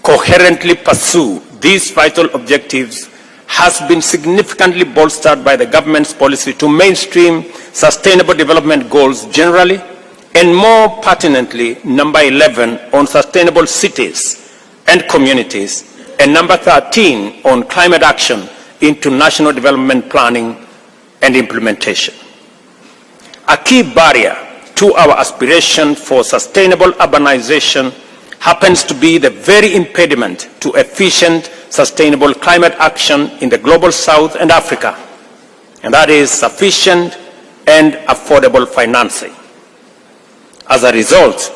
coherently pursue these vital objectives has been significantly bolstered by the government's policy to mainstream sustainable development goals generally, and more pertinently, number 11 on sustainable cities and communities, and number 13 on climate action into national development planning and implementation. A key barrier to our aspiration for sustainable urbanization happens to be the very impediment to efficient, sustainable climate action in the global South and Africa, and that is sufficient and affordable financing. As a result,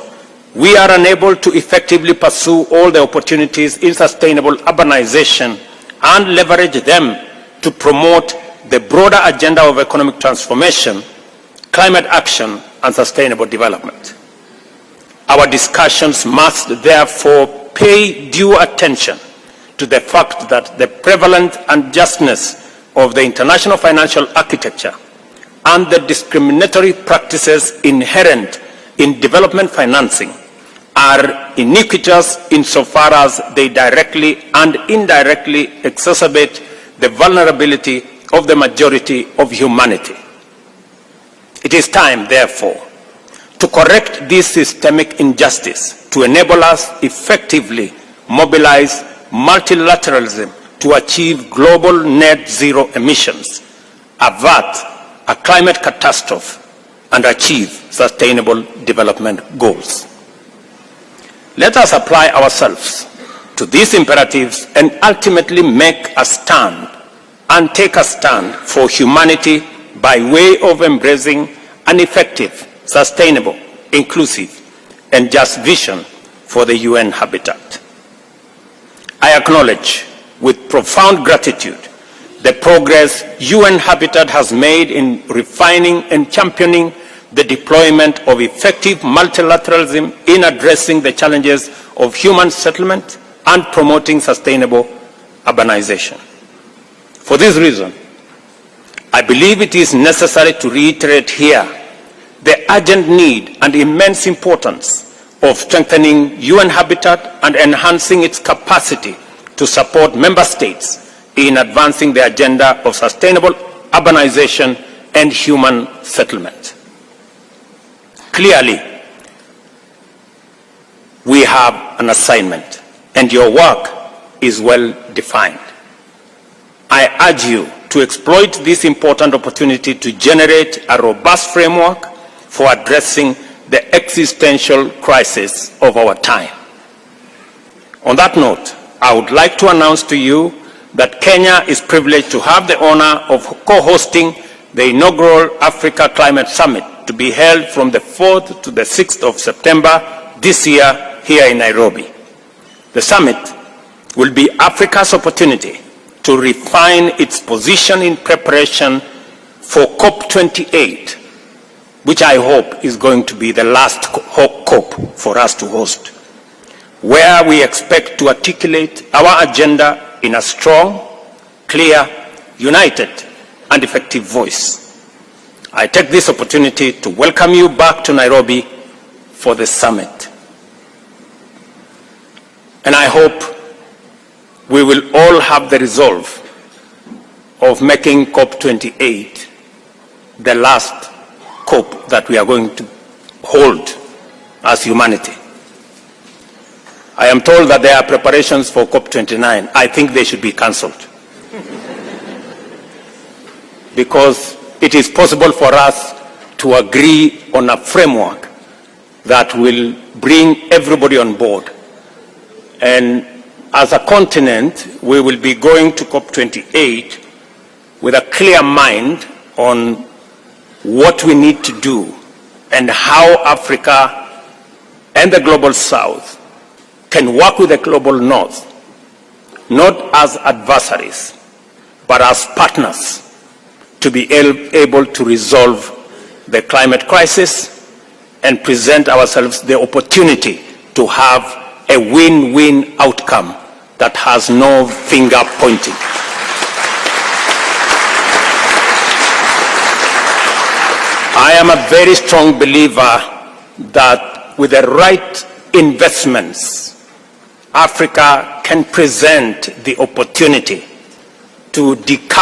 we are unable to effectively pursue all the opportunities in sustainable urbanization and leverage them to promote the broader agenda of economic transformation, climate action, and sustainable development. Our discussions must therefore pay due attention to the fact that the prevalent unjustness of the international financial architecture and the discriminatory practices inherent in development financing are iniquitous insofar as they directly and indirectly exacerbate the vulnerability of the majority of humanity. It is time, therefore, to correct this systemic injustice to enable us effectively mobilize multilateralism to achieve global net zero emissions, avert a climate catastrophe, and achieve sustainable development goals. Let us apply ourselves to these imperatives and ultimately make a stand and take a stand for humanity by way of embracing an effective, sustainable, inclusive, and just vision for the UN habitat. I acknowledge with profound gratitude the progress UN Habitat has made in refining and championing the deployment of effective multilateralism in addressing the challenges of human settlement and promoting sustainable urbanization. For this reason, I believe it is necessary to reiterate here the urgent need and immense importance of strengthening UN Habitat and enhancing its capacity to support member states in advancing the agenda of sustainable urbanization and human settlement. Clearly, we have an assignment, and your work is well defined. I urge you to exploit this important opportunity to generate a robust framework for addressing the existential crisis of our time. On that note, I would like to announce to you that Kenya is privileged to have the honor of co-hosting the inaugural Africa Climate Summit to be held from the 4th to the 6th of September this year here in Nairobi. The summit will be Africa's opportunity to refine its position in preparation for COP28, which I hope is going to be the last COP for us to host, where we expect to articulate our agenda in a strong, clear, united, and effective voice. I take this opportunity to welcome you back to Nairobi for the summit. And I hope we will all have the resolve of making COP28 the last COP that we are going to hold as humanity. I am told that there are preparations for COP29. I think they should be cancelled. Because it is possible for us to agree on a framework that will bring everybody on board. And as a continent, we will be going to COP28 with a clear mind on what we need to do and how Africa and the global South can work with the global North, not as adversaries, but as partners to be able to resolve the climate crisis and present ourselves the opportunity to have a win-win outcome that has no finger pointing. I am a very strong believer that with the right investments Africa can present the opportunity to decouple